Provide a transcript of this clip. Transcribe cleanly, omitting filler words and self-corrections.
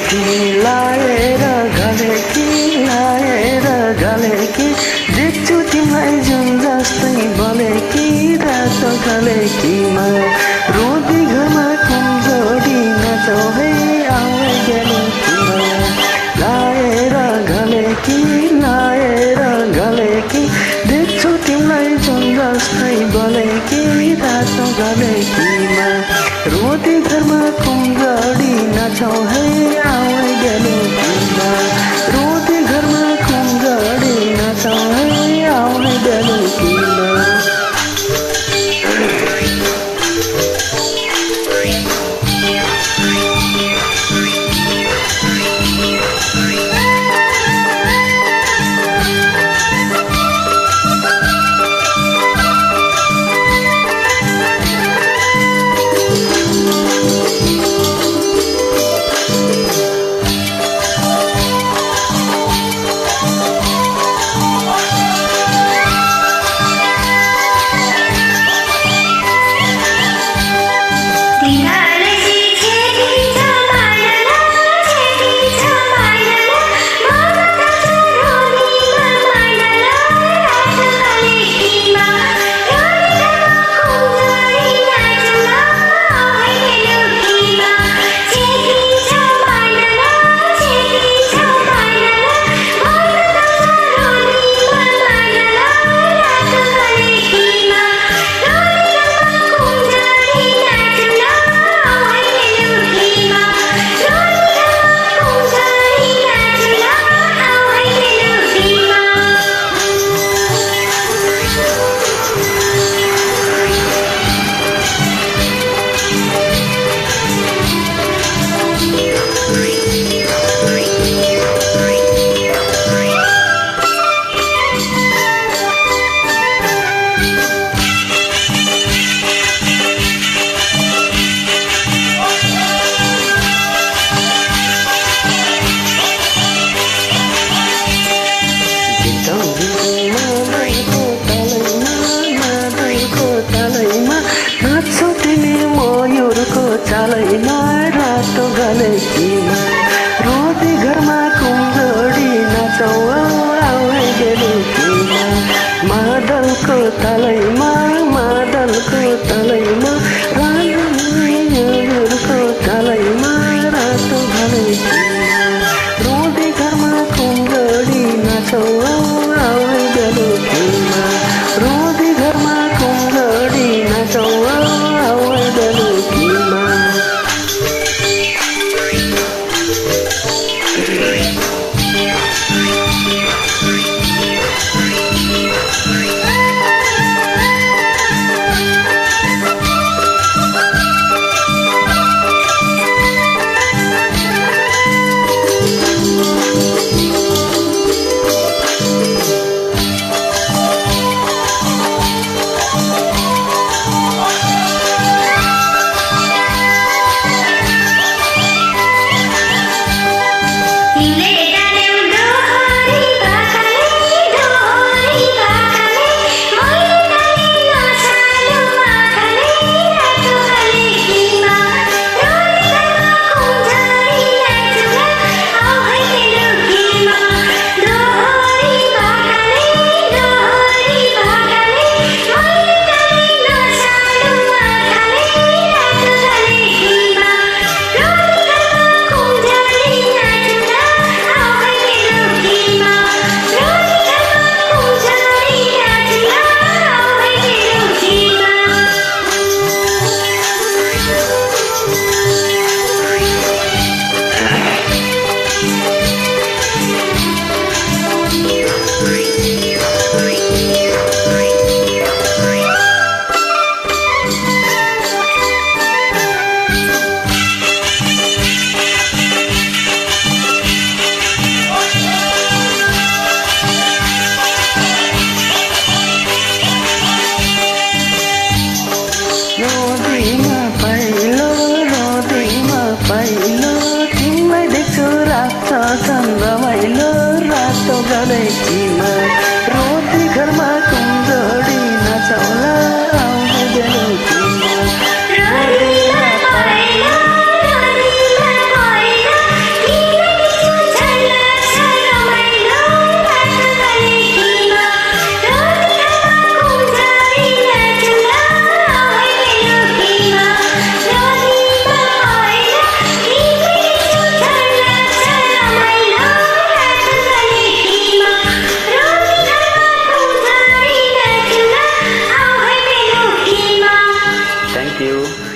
कि लाएर गले कि देख्छु तिमीलाई जुन जस्तै भले कि रातो गले कि रोदी घरमा कुन जोडी नाचौ है आउने गले कि लाएर गले कि देख्छु तिमीलाई जुन जस्तै भले कि रातो गले कि रोदी घरमा कुन जोडी नाचौ है आउने गले कि रोदी घरमा कुन जोडी नाचौ है आउने गले कि चालैमा रातो गले कि रोदी घरमा कुन जोडी नाचौ आउने गले कि मादलको तलैमा राजको तलैमा रातो गले कि रोदी घरमा कुन जोडी नाचौ आउने गले कि रोदी घरमा कुन जोडी नाचौ आउने गले कि थियो।